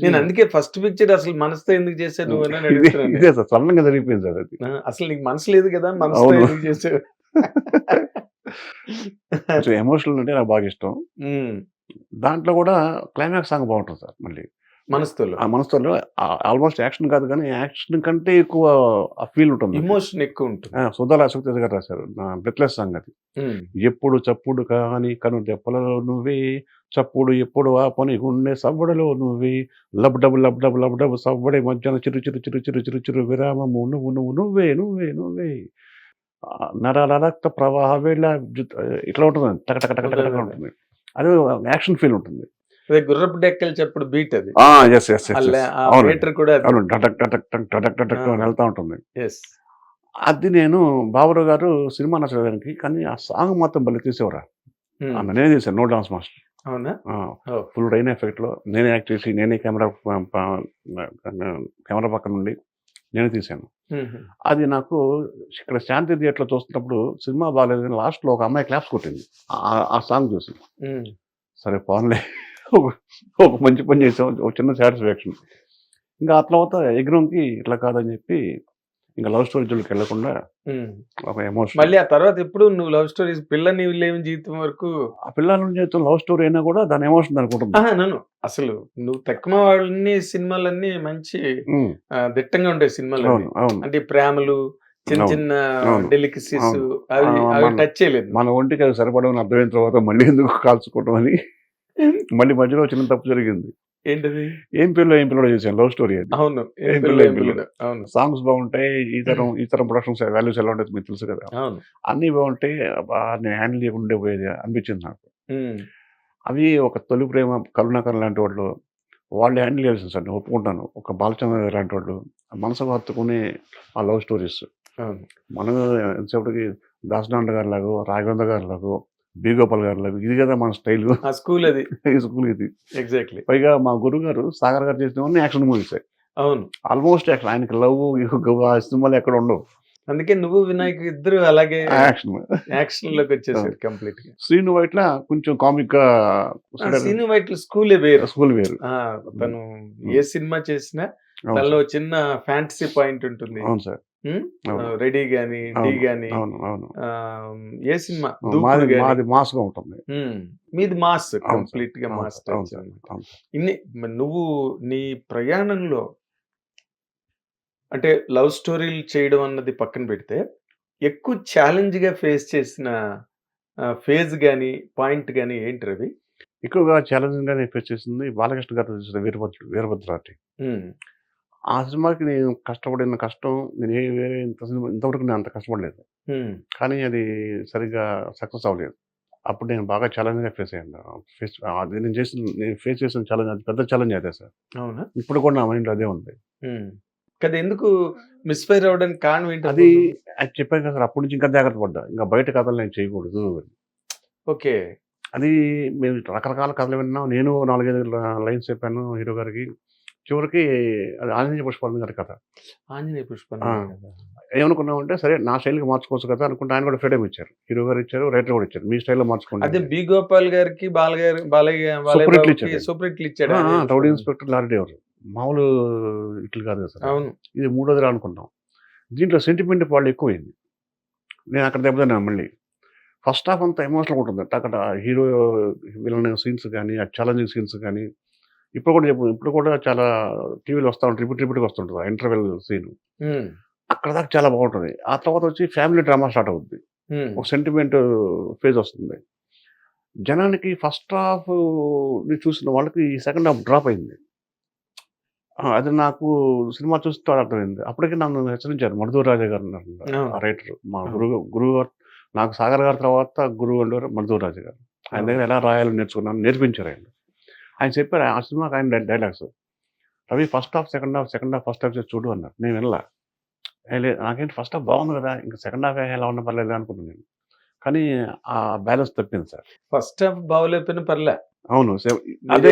నేను అందుకే first picture అసలు మనసుతో ఎందుకు చేసావు నువ్వు అని అడుగుతున్నాను. ఇదే సార్ సడన్గా జరిగిపోయింది సార్ అది. అసలు నీకు మనసు లేదు కదా, మనసుతో అవును. ఎందుకు చేసావు? కొంచెం ఎమోషనల్ అంటే నాకు బాగా ఇష్టం. దాంట్లో కూడా క్లైమాక్స్ సాంగ్ బాగుంటుంది సార్. మళ్ళీ మనసుతోలో ఆ మనసులో ఆల్మోస్ట్ యాక్షన్ కాదు కానీ యాక్షన్ కంటే ఎక్కువ ఆ ఫీల్ ఉంటుంది. ఎమోషన్ ఎక్కువ ఉంటుంది. సుధాల అశోక్ తేజ గారు రాశారు బ్రెత్లెస్ సాంగ్ అది. ఎప్పుడు చప్పుడు కాని కను దెప్పలలో నువ్వే, చప్పుడు ఎప్పుడు ఆ పని గుండె సవ్వడలో నువ్వే, లబ్ డబు లబ్ డబు లబ్ డబు సవ్వడే మధ్యాహ్నం చిరు చిరు చిరు చిరు చిరు చిరు విరామము నువ్వు నువ్వు నువ్వే నువ్వే నువ్వే, నరాల రక్త ప్రవాహ వేళ ఇట్లా ఉంటుంది. టక టక టక టక ఉంటుంది. అది యాక్షన్ ఫీల్ ఉంటుంది. అదే గుర్రపు డెక్కలు చెప్పుడు బీట్ అది. ఎస్ ఎస్ కూడా అవును. టటక్ టటక్ టక్ టటక్ టటక్ అని వెళ్తా ఉంటుంది. ఎస్. అది నేను బాబురావు గారు సినిమా నచ్చడానికి, కానీ ఆ సాంగ్ మాత్రం భలే తీసేవరా. నేనే చేశాను, నో డాన్స్ మాస్టర్. అవునా? ఫుల్ రైన్ ఎఫెక్ట్ లో నేనే యాక్ట్ చేసి నేనే కెమెరా పక్కన నుండి నేనే తీశాను. అది నాకు ఇక్కడ శాంతి థియేటర్లో చూస్తున్నప్పుడు సినిమా బాగాలేదు, లాస్ట్ లో ఒక అమ్మాయి క్లాప్స్ కొట్టింది ఆ సాంగ్ చూసి. సరే పోన్లే, ఒక మంచి పని చేసాం, ఒక చిన్న సాటిస్ఫాక్షన్. ఇంకా ఆ తర్వాత ఎగ్రోమ్కి ఇట్లా కాదని చెప్పి ఇంకా లవ్ స్టోరీ జోలికి వెళ్ళకుండా ఒక ఎమోషన్. మళ్ళీ ఆ తర్వాత ఎప్పుడు నువ్వు లవ్ స్టోరీస్ పిల్ల నీవు లేని జీవితం వరకు, ఆ పిల్లల జీవితం లవ్ స్టోరీ అయినా కూడా దాని ఎమోషన్ దానికి ఉంటుంది. నన్ను అసలు నువ్వు తక్కువ వాళ్ళని సినిమాలన్నీ మంచి దిట్టంగా ఉంటాయి సినిమాలు. అంటే ప్రేమలు, చిన్న చిన్న డెలికసీస్ అవి టచ్ చేయలేదు. మన ఒంటికి అది సరిపడమని అర్థమైన తర్వాత మళ్ళీ ఎందుకు కాల్చుకోవటం అని మళ్ళీ మధ్యలో చిన్న తప్పు జరిగింది. ఏంటది? ఏం పిల్లడు చేశాను లవ్ స్టోరీ అది. అవును, అవును. సాంగ్స్ బాగుంటాయి, ఈ తరం ప్రొడక్షన్స్ వాల్యూస్ ఎలా ఉంటుంది మీకు తెలుసు కదా. అవును, అన్ని బాగుంటాయి. నేను హ్యాండిల్ చేయకుండా పోయేది అనిపించింది నాకు. అవి ఒక తొలి ప్రేమ, కరుణాకర్ లాంటి వాళ్ళు హ్యాండిల్ చేయాల్సింది సార్, నేను ఒప్పుకుంటాను. ఒక బాలచంద్ర లాంటి వాళ్ళు మనసుకు హత్తుకునే ఆ లవ్ స్టోరీస్. మనం ఎంతసేపటికి దాసనాండ గారి లాగో, రాఘవేంద్ర గారి లాగో, బి గోపాల్ గారి లాగో, ఇది కదా మన స్టైల్. స్కూల్ అది, స్కూల్ ఇది. ఎగ్జాక్ట్లీ. పైగా మా గురువు గారు సాగర్ గారు చేసినవన్నీ యాక్షన్ మూవీస్. అవును, ఆల్మోస్ట్ యాక్షన్. ఆయనకి లవ్ ఆ సినిమాలు ఎక్కడ ఉండవు. అందుకే నువ్వు వినాయక్ ఇద్దరు అలాగే యాక్షన్ లోకి వచ్చేసారు కంప్లీట్ గా. శ్రీను వైట్ల కొంచెం కామిక్ గా. శ్రీను వైట్ల స్కూలే వేరు. స్కూల్ వేరు. తను ఏ సినిమా చేసినా తనలో చిన్న ఫ్యాంటసీ పాయింట్ ఉంటుంది. అవును సార్. రెడీ గాని, డి గాని, ఏ సినిమా మాది మాస్ గా ఉంటుంది, మీది మాస్, కంప్లీట్ గా మాస్. ఇన్ని నువ్వు నీ ప్రయాణంలో అంటే లవ్ స్టోరీలు చేయడం అన్నది పక్కన పెడితే ఎక్కువ ఛాలెంజ్ గా ఫేస్ చేసిన ఫేజ్ గాని, పాయింట్ గాని ఏంటి రవి? ఎక్కువగా ఛాలెంజింగ్ గా ఫేస్ చేసింది బాలకృష్ణ గారు చేసిన వీరభద్రాటి. ఆ సినిమాకి నేను కష్టపడిన కష్టం నేను వేరే ఇంతవరకు నేను అంత కష్టపడలేదు. కానీ అది సరిగ్గా సక్సెస్ అవ్వలేదు. అప్పుడు నేను బాగా ఛాలెంజ్ గా ఫేస్ అయ్యాను. అది నేను ఫేస్ చేసిన ఛాలెంజ్, అది పెద్ద ఛాలెంజ్ అయితే సార్. అవునా? ఇప్పుడు కూడా నా మైండ్ అదే ఉంది. కదా, ఎందుకు మిస్ఫైర్ అవ్వడానికి కారణం ఏంటి? అది చెప్పాను కదా సార్, అప్పటి నుంచి ఇంకా జాగ్రత్త పడ్డా, ఇంకా బయట కథలు నేను చేయకూడదు. ఓకే. అది మేము రకరకాల కథలు విన్నాం. నేను 4-5 లైన్స్ చెప్పాను హీరో గారికి. చివరికి అది ఆంజనేయ పుష్పాలు గారి కథ. ఆంజనేయ పుష్పాలు ఏమనుకున్నామంటే సరే నా స్టైల్కి మార్చుకోవచ్చు కదా అనుకుంటే ఆయన కూడా ఫ్రీడమ్ ఇచ్చారు. హీరో గారు ఇచ్చారు, రైటర్ కూడా ఇచ్చారు, మీ స్టైల్లో మార్చుకోండి. అదే బి గోపాల్ గారికి సూపర్ హిట్లు ఇచ్చాడు. రౌడీ ఇన్స్పెక్టర్ లారీ డ్రైవర్ మామూలు ఇట్లు కాదు కదా సార్. అవును. ఇది 3వదిరా అనుకున్నాం. దీంట్లో సెంటిమెంట్ వాళ్ళు ఎక్కువైంది. నేను అక్కడ దెబ్బతిన్నాను మళ్ళీ. ఫస్ట్ హాఫ్ అంతా ఎమోషనల్ ఉంటుంది. అక్కడ హీరో విలన్ సీన్స్ కానీ, ఆ ఛాలెంజింగ్ సీన్స్ కానీ ఇప్పుడు కూడా చాలా టీవీలో వస్తూ ఉంటుంది, రిపీట్గా వస్తుంటుంది ఆ ఇంటర్వెల్ సీన్. అక్కడ దాకా చాలా బాగుంటుంది. ఆ తర్వాత వచ్చి ఫ్యామిలీ డ్రామా స్టార్ట్ అవుతుంది. ఒక సెంటిమెంట్ ఫేజ్ వస్తుంది. జనానికి ఫస్ట్ హాఫ్ చూసిన వాళ్ళకి ఈ సెకండ్ హాఫ్ డ్రాప్ అయింది. అది నాకు సినిమా చూస్తే అర్థమైంది. అప్పటికే నన్ను హెచ్చరించారు మధుర్ రాజా గారు ఉన్నారు, ఆ రైటర్. మా గురువు గారు, నాకు సాగర్ గారి తర్వాత గురువు ఉండేవారు మధుర్ రాజా గారు. ఆయన దగ్గర ఎలా రాయాలని నేర్పించారు ఆయన. ఆయన చెప్పారు ఆ సినిమాకి ఆయన dialogues, Ravi first half second half first half చూడు అన్నారు. నేను వెళ్ళా, నాకేంటి ఫస్ట్ హాఫ్ బాగుంది కదా, ఇంకా సెకండ్ హాఫ్ ఎలా ఉన్న పర్లేదు అనుకున్నాను నేను. కానీ ఆ బ్యాలెన్స్ తప్పింది సార్. ఫస్ట్ హాఫ్ బాగోలేకపోయినా పర్లే, అవును. అదే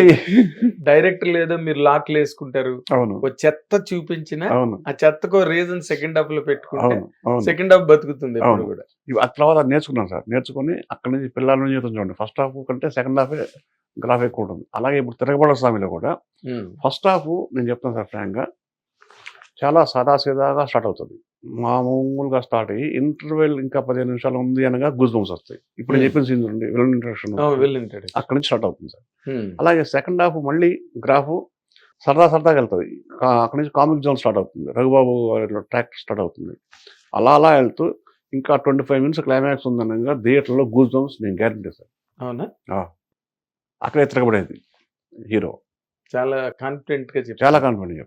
డైరెక్టర్ లేదో మీరు లాక్లు వేసుకుంటారు. అవును. ఓ చెత్త చూపించిన అవును. ఆ చెత్తకో రీజన్ సెకండ్ హాఫ్ లో పెట్టుకుంటే అవును. అవును. సెకండ్ హాఫ్ బతుకుతుంది ఎప్పుడు అవును. కూడా. ఆ తర్వాత నేర్చుకున్నాను సార్. నేర్చుకొని అక్కడి నుంచి పిల్లల నుంచి చూడండి. ఫస్ట్ హాఫ్ కంటే సెకండ్ హాఫే గ్రాఫ్ ఎక్కువ ఉంటుంది. అలాగే ఇప్పుడు 'తిరగబడ స్వామి'లో కూడా ఉమ్, ఫస్ట్ హాఫ్ నేను చెప్తాను సార్ ఫ్రాంక్‌గా చాలా సాదాసీదాగా స్టార్ట్ అవుతది. మామూలుగా స్టార్ట్ అయ్యి ఇంటర్వెల్ ఇంకా 15 నిమిషాలు ఉంది అనగా గూస్ బంప్స్ వస్తాయి. ఇప్పుడు నేను చెప్పిన సీన్ చూడండి విలన్ ఇంట్రడక్షన్ వెళ్ళింటాడు. అక్కడి నుంచి స్టార్ట్ అవుతుంది సార్. అలాగే సెకండ్ హాఫ్ మళ్ళీ గ్రాఫ్ సరదాగా వెళ్తది. అక్కడి నుంచి కామిక్ జోన్ స్టార్ట్ అవుతుంది. రఘుబాబు ట్రాక్ స్టార్ట్ అవుతుంది. అలా వెళ్తూ ఇంకా 25 మినిట్స్ క్లైమాక్స్ ఉందనంగా థియేటర్‌లో గూస్ బంప్స్ నేను గ్యారంటీ సార్. అవునా? అక్కడే తిరగబడేది హీరో. చాలా కాన్ఫిడెంట్ గా చెప్పారు. చాలా కాన్ఫిడెంట్‌గా